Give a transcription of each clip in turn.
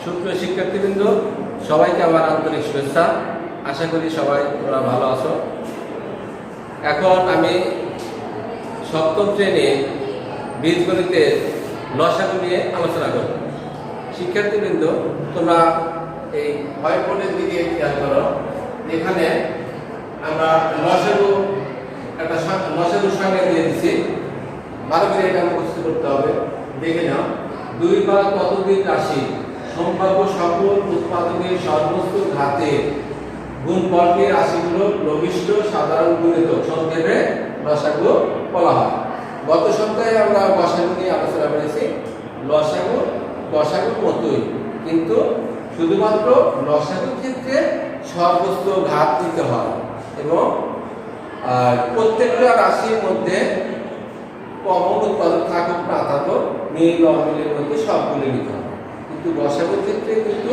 সুপ্রিয় শিক্ষার্থীবৃন্দ, সবাইকে আমার আন্তরিক শুভেচ্ছা। আশা করি সবাই তোমরা ভালো আছো। এখন আমি সপ্তম শ্রেণীর বীজগণিতের লসাগু নিয়ে আলোচনা করব। শিক্ষার্থীবৃন্দ, তোমরা এই হোয়াইট বোর্ডের দিকে খেয়াল করো। এখানে আমরা লসাগু একটা লসাগু সংজ্ঞা দিয়ে দিচ্ছি। ভালো করে এটা মুখস্থ করতে হবে। দেখে নাও, 2 বা ততোধিক রাশি সম্ভাব্য সকল উৎপাদকের সর্বোচ্চ ঘাতের গুণফলকে রাশিগুলোর লঘিষ্ঠ সাধারণ গুণিতক সংক্ষেপে লসাগু বলা হয়। গত সপ্তাহে আমরা লসাগু নিয়ে আলোচনা করেছি। লসাগু লসাগুর মতোই, কিন্তু শুধুমাত্র লসাগুর ক্ষেত্রে সর্বোচ্চ ঘাত নিতে হয় এবং প্রত্যেকটা রাশির মধ্যে কমন উৎপাদক থাকুক না থাকুক, মিল অমিলের মধ্যে সবগুলো নিতে হবে। কিন্তু লসাগুর ক্ষেত্রে কিন্তু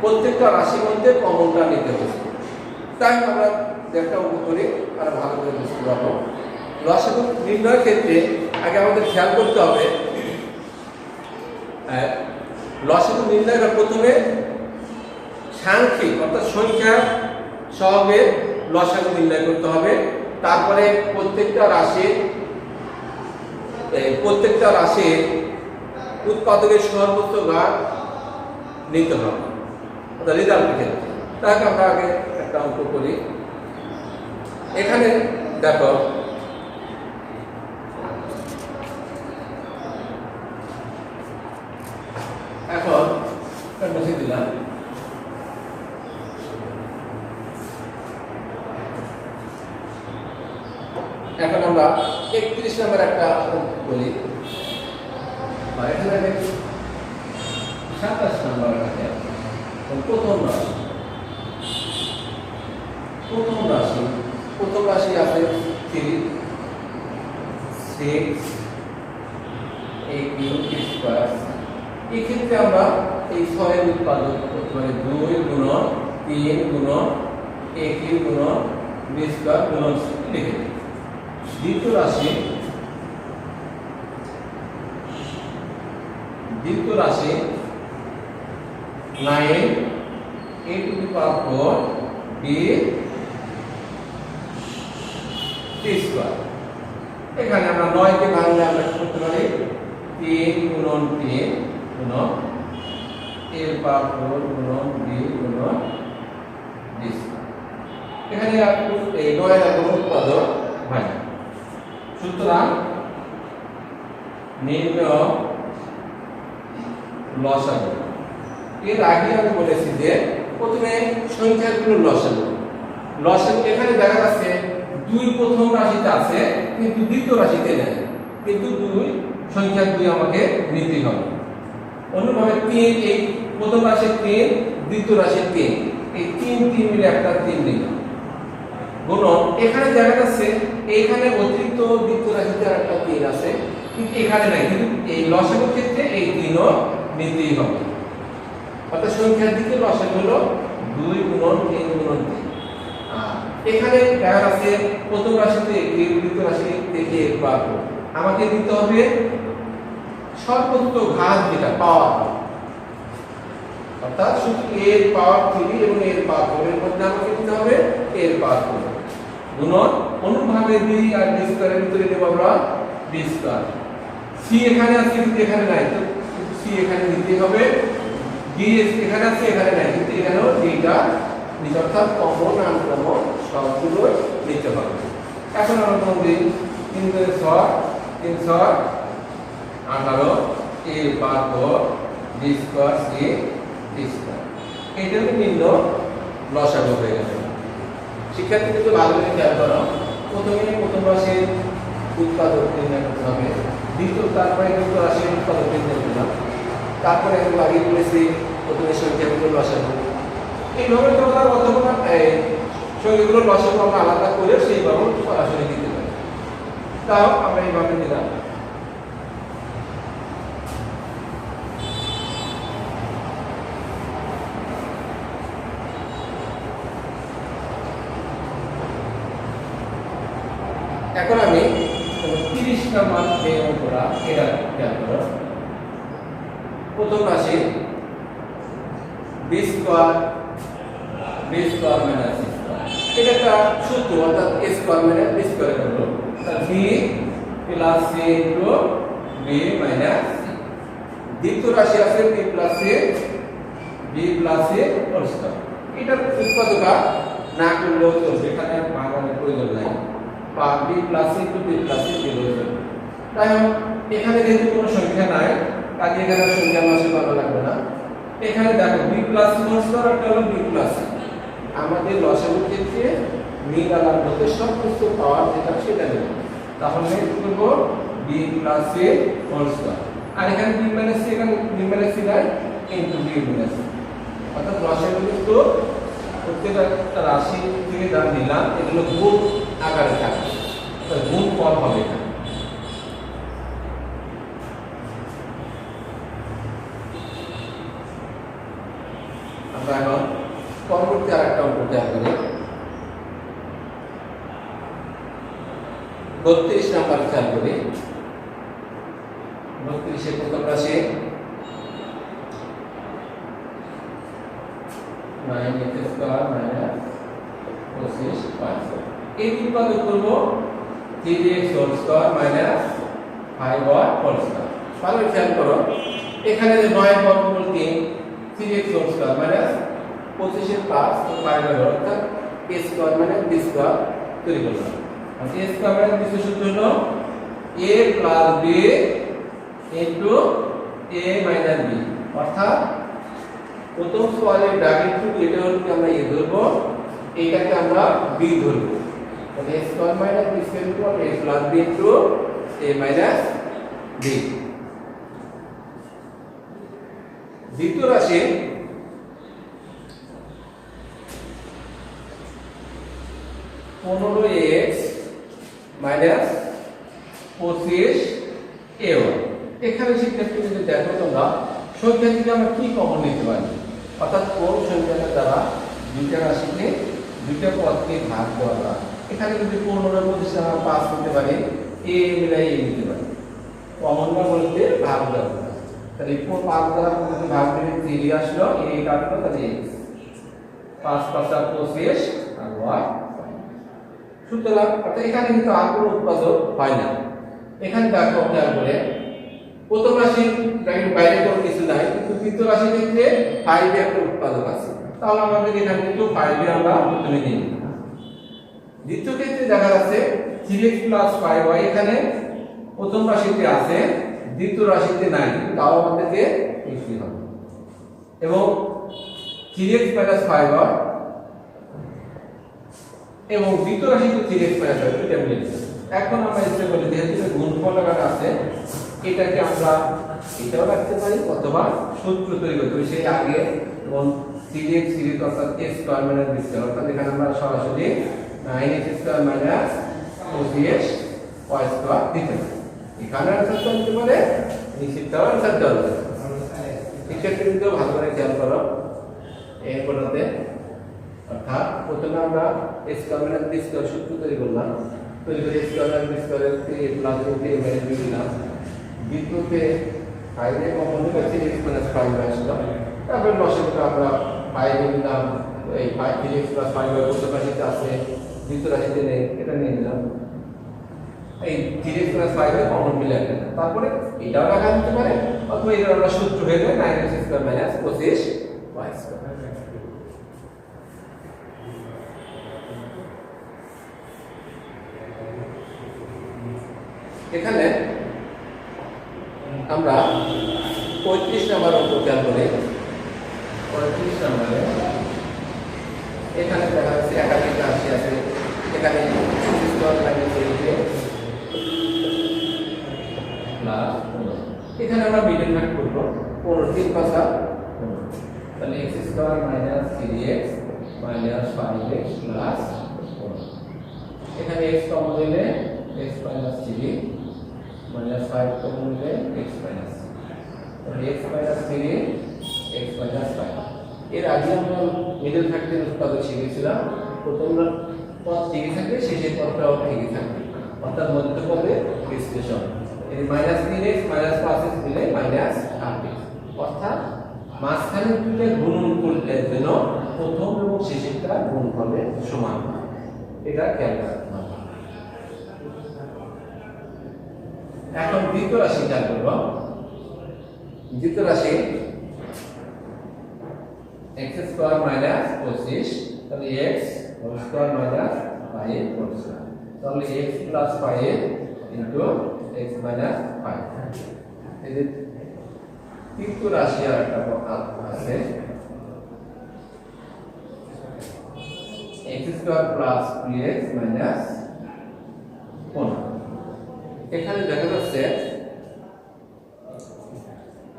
প্রত্যেকটা রাশির মধ্যে কমনটা নিতে হচ্ছে। তাই আমরা একটা অঙ্ক করি আর ভালো করে বুঝতে পারবো। লসাগু নির্ণয়ের ক্ষেত্রে আগে আমাদের খেয়াল করতে হবে, লসাগু নির্ণয়ের প্রথমে সাংখ্যিক অর্থাৎ সংখ্যা সহগে লসাগু নির্ণয় করতে হবে। তারপরে প্রত্যেকটা রাশির উৎপাদকের সর্বোচ্চ ঘাত নিতে হবে রেজাল্টের ক্ষেত্রে। তাকে আমরা আগে একটা অঙ্ক করি। এখানে দেখো, এখন বসে দিলাম। এখন আমরা 31 নম্বর একটা বলি, এখানে 27 নম্বর আছে। প্রথম রাশি আছে 3, 6, 8 এই ক্ষেত্রে আমরা এই 6 এর উৎপাদক করতে পারি 2 গুণন 3 গুণন 1 গুণন b স্কয়ার গুণন লিখে। দ্বিতীয় রাশি9 a to the power 4 b square. এখানে আমরা 9 কে ভাঙলে আমরা কি করতে পারি? 3 গুণন 3 গুণন a পাওয়ার 4 গুণন b গুণন d স্কয়ার। এখানে এই 9 এর কোনো উৎপাদক হয় না। সুতরাং নির্ণয় লসাগু। এর আগে আমি বলেছি যে প্রথমে সংখ্যাগুলোর লসাগু এখানে দেখা যাচ্ছে 2 প্রথম রাশিতে আছে কিন্তু দ্বিতীয় রাশিতে নেই, কিন্তু 2 সংখ্যা 2 আমাকে নিতে হবে। অনুরূপভাবে 3 এই প্রথম রাশির 3, দ্বিতীয় রাশির 3, এই 3 মিলে একটা 3 নিলাম। গুণন এখানে দেখা যাচ্ছে এইখানে অতিরিক্ত দ্বিতীয় রাশিতে একটা 3 আছে, কিন্তু এখানে নাই, কিন্তু এই লসাগুর ক্ষেত্রে এই 3ও নিতেই হবে। অর্থাৎ সংখ্যার দিকে লসাগু হলো 2 গুণন 3 গুণন 3। এখানে দেখা যাচ্ছে প্রথম রাশিতে 1, দ্বিতীয় রাশি থেকে 1 পাবো। আমাকে দিতে হবে সর্বোচ্চ ঘাত যেটা পাওয়ার, অর্থাৎ শুধু a এর পাওয়ার 3 এবং a এর পাওয়ার 4 এর মধ্যে আমাকে দিতে হবে a এর পাওয়ার 4 গুণন। অনুরূপভাবে b আর b স্কয়ারের ভিতরে দেব আমরা b স্কয়ার। c এখানে আছে কিন্তু এখানে নাই, তো c এখানে নিতে হবে। d এখানে আছে এখানে নাই, কিন্তু এখানেও dটা নিতে, অর্থাৎ কমন আনকমন সবগুলো নিতে হবে। এখন আমরা কোন দিই 3 করে 6 3 6 18 a power 4 b square c d square. এটা নির্ণয় লসাগু হয়ে গেল। শিক্ষার্থী কিন্তু ভালো করে খেয়াল করো, প্রথম রাশির উৎপাদক নির্ণয় করতে হবে, তারপরে দ্বিতীয় রাশির উৎপাদক নির্ণয় করলাম, তারপরে আমি আগে বলেছি প্রথমে সংখ্যাগুলোর লসাগু। এইভাবে তোমরা অথবা সংখ্যাগুলোর লসাগু আমরা আলাদা করে সেইভাবে সরাসরি দিতে পারি। তাও আমরা এইভাবে দিলাম। এখন আমি 30 নম্বর যে অঙ্কটা এটা খেয়াল করো। প্রথম রাশি B square minus C square. এটা একটা সূত্র, অর্থাৎ a square minus b square হলো তাহলে b plus c into b minus c। দ্বিতীয় রাশি আছে b plus c whole square. এটা উৎপাদকা না করলেও চলবে, এখানে ভাঙানোর প্রয়োজন নাই। বা b plus c into b plus c দিলেও চলবে। তাই এখানে যেহেতু কোনো সংখ্যা নাই, কাজে এখানে সংখ্যা মাসে করা লাগবে না। এখানে দেখো b plus c whole square আর হলো b প্লাস c। আমাদের লসাগুর ক্ষেত্রে মিল আলার মধ্যে সবকিছু পাওয়ার যেটা সেটা নেব। তাহলে কি করব b plus c whole square. আর এখানে b মাইনাস c, এখানে b মাইনাস c নাই ইনটু b মাইনাস c। অর্থাৎ লসাগু কিন্তু প্রত্যেকটা রাশি থেকে যা নিলাম এগুলো গুণ আকারে থাকবে, অর্থাৎ গুণ ফল হবে এখানে। আমরা এখন পরবর্তী আরেকটা অঙ্ক খেয়াল করি। 32 নাম্বার খেয়াল করি। 32 এর প্রথম রাশি 9x স্কয়ার মাইনাস 25y। এই উৎপাদক করব 3x whole square minus 5y whole square. ভালো খেয়াল করো, এখানে যে 9 বর্গমূল 3 3x হোল স্কয়ার মাইনাস 25 এর 5 তো 5 হলো, অর্থাৎ a square minus b square তৈরি করলাম। আর a স্কয়ার মাইনাস b এর সূত্র হলো a plus b into a minus b। অর্থাৎ প্রথম স্কয়ারের ব্র্যাকেট টুকু এটা হলো কি আমরা a ধরবো, এইটাকে আমরা b ধরবো। তাহলে a square minus b square into a plus b into a minus b। দ্বিতীয় রাশি 15x মাইনাস 25a1। এখানে শিক্ষার্থী যদি দেখো তোমরা সংখ্যা থেকে আমরা কি কমন নিতে পারি, অর্থাৎ কোন সংখ্যাটা দ্বারা দুইটা রাশিকে দুইটা পদকে ভাগ দেওয়া যায়। এখানে যদি 15 এর মধ্যে আমরা 5 নিতে পারি, a মিলাই a নিতে পারি, কমন না বলতে ভাগ দেওয়া যায়। তাহলে 5 দ্বারা যদি ভাগ দিলে 3 আসলো, a কাটলো, তাহলে x 5 5 25 আর y। সুতরাং অর্থাৎ এখানে কিন্তু আর কোনো উৎপাদক হয় না। এখানে দেখো খেয়াল করে প্রথম রাশি ব্র্যাকেট বাইরে কোনো কিছু নাই, কিন্তু তৃতীয় রাশির ক্ষেত্রে 5 এর একটা উৎপাদক আছে, তাহলে আমাদের এখানে কিন্তু 5 এর আমরা প্রথমে নিই। দ্বিতীয় ক্ষেত্রে দেখা যাচ্ছে 3x 5y এখানে প্রথম রাশিতে আছে, দ্বিতীয় রাশিতে নাই, তাও আমাদেরকে লিখতে হবে। এবং 3x 5y এবং দ্বিতীয় রাশিতে 3x 5y এটা মিলে যাবে। এখন আমরা ইচ্ছে করি যেহেতু গুণফল আকারে আছে, এটাকে আমরা এটাও রাখতে পারি অথবা সূত্র তৈরি করতে পারি সেই আগে। এবং 3x সিরিজ অর্থাৎ a square minus b square, অর্থাৎ এখানে আমরা সরাসরি 9x square minus 25y square দিতে পারি। এখানে আনসার করতে পারে, নিশ্চিতভাবে আনসার দেওয়া যাবে। এক্ষেত্রে কিন্তু ভালো করে খেয়াল করো এই পড়াতে। অর্থাৎ প্রথমে আমরা a square minus b square সূত্র তৈরি করলাম, তৈরি করে a square minus b স্কয়ারের a plus b minus b দিলাম। দ্বিতীয়তে 5 এর কমন হলে 3x 5y আসলো। তারপর লসাগুটা আমরা 5 এর নিলাম, এই 3x 5y প্রথম রাশিতে আছে, দ্বিতীয় রাশিতে নেই, এটা নিয়ে নিলাম। এই 3x 5y কমন মিলে একটা, তারপরে এটাও রাখা যেতে পারে অথবা এটা আমরা সূত্র হয়ে যায় 9x square minus 25y square. এখানে আমরা 35 নম্বর অঙ্ক খেয়াল করি। 35 নম্বরে এখানে দেখা যাচ্ছে একাধিক রাশি আছে, এখানে স্কয়ার মাইনাস 8 প্লাস 15। এখানে আমরা মিডল ভাগ করব 15 3 5 তাহলে x square minus 3x minus 5x plus 15। এখানে x কমন হলে x মাইনাস 3 মাইনাস 5 কমন হলে x মাইনাস, তাহলে x মাইনাস 3 x মাইনাস 5। এর আগে আমরা মিডল ফ্যাক্টর উৎপাদক শিখেছিলাম, প্রথম পদ ঠিকই থাকবে, শেষের পদটাও ঠিকই থাকবে, অর্থাৎ মধ্যপদে বিশ্লেষণ। এই মাইনাস 3x মাইনাস 5x মিলে মাইনাস 8x, অর্থাৎ মাঝখানে দুটো গুণন করলে যেন প্রথম এবং শেষেরটা গুণফলে সমান হয়, এটা খেয়াল রাখতে হবে। এখন দ্বিতীয় রাশি খেয়াল করব। দ্বিতীয় রাশি x স্কয়ার মাইনাস 25, তাহলে x whole square minus 5 whole square, তাহলে x plus 5 into x minus 5। এই যে তৃতীয় রাশি আর একটা আছে x square plus 3x minus 15। এখানে দেখা যাচ্ছে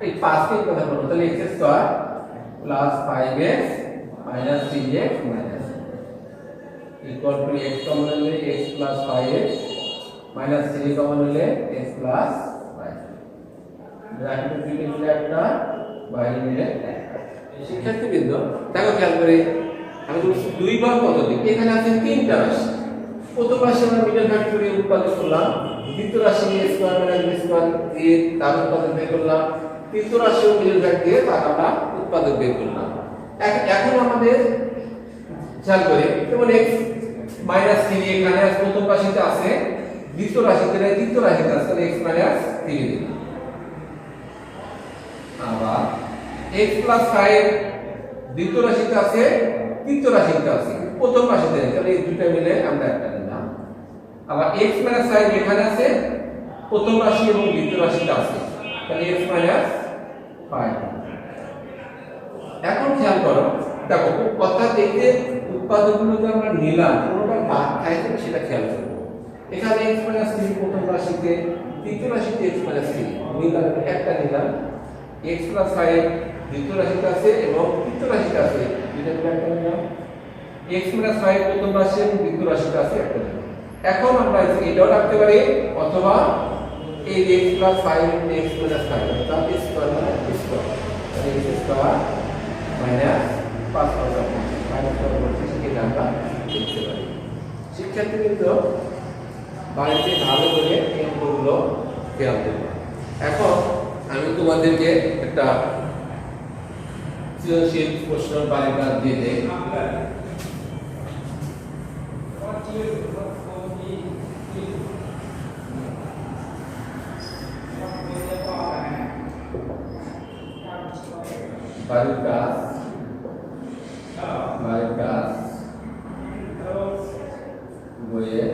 এই 5 কে কথা বলবো, তাহলে x square plus 5x minus 3x minus equal to x common হলে x plus 5x minus 3 common হলে x প্লাস 5। ব্র্যাকেট দিকে দিলে একটা বাইরে নিলে শিক্ষার্থীবৃন্দ দেখো খেয়াল করে, আমি বলছি দুই বার কত দিক, এখানে আছে তিনটা রাশি। প্রথম রাশি আমরা মিডল ফ্যাক্টরি উৎপাদন করলাম, দ্বিতীয় রাশি a square minus b square দিয়ে তার উৎপাদক বের করলাম, তৃতীয় রাশি মিডল ফ্যাক্টরি দিয়ে তার আমরা উৎপাদক বের করলাম। এখন আমাদের খেয়াল করে যেমন x মাইনাস 3 এখানে প্রথম রাশিতে আছে, দ্বিতীয় রাশিতে নাই, তৃতীয় রাশিতে আছে, তাহলে x মাইনাস 3 দিই। আবার x প্লাস 5 দ্বিতীয় রাশিতে আছে, তৃতীয় রাশিতে আছে, প্রথম রাশিতে নেই, তাহলে এই দুটো মিলে আমরা একটা নিলাম। আবার x মাইনাস 5 এখানে আছে, প্রথম রাশি এবং দ্বিতীয় রাশিতে আছে, তাহলে x মাইনাস 5। এখন খেয়াল করো, দেখো অর্থাৎ এই যে উৎপাদকগুলো যে আমরা নিলাম কোনটা ভাগ খায় কিনা সেটা খেয়াল করো। এখানে x মাইনাস 3 প্রথম রাশিতে, তৃতীয় রাশিতে x মাইনাস 3 নিলাম, একটা নিলাম। x প্লাস 5 দ্বিতীয় রাশিতে আছে এবং তৃতীয় রাশিতে আছে, দুটো মিলে একটা নিলাম। x মাইনাস 5 প্রথম রাশি এবং দ্বিতীয় রাশিতে আছে, একটা নিলাম। এখন আমরা এটাও রাখতে পারি, অথবা এই x প্লাস 5 x মাইনাস 5 অর্থাৎ x square minus b square, তাহলে x স্কয়ার মাইনাস 5 মাইনাস 5 এটা আমরা লিখতে পারি। শিক্ষার্থী কিন্তু বাড়িতে ভালো করে এই অঙ্কগুলো খেয়াল দেবে। এখন আমি তোমাদেরকে একটা সৃজনশীল প্রশ্ন তালিকা দিয়ে দেই। বাড়ির কাজ বইয়ে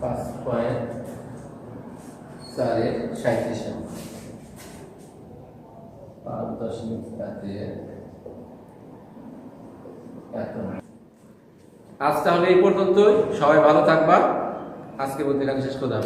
5.4-37 আজ তাহলে এই পর্যন্তই। সবাই ভালো থাকবা। আজকে বলতে শেষ কথা।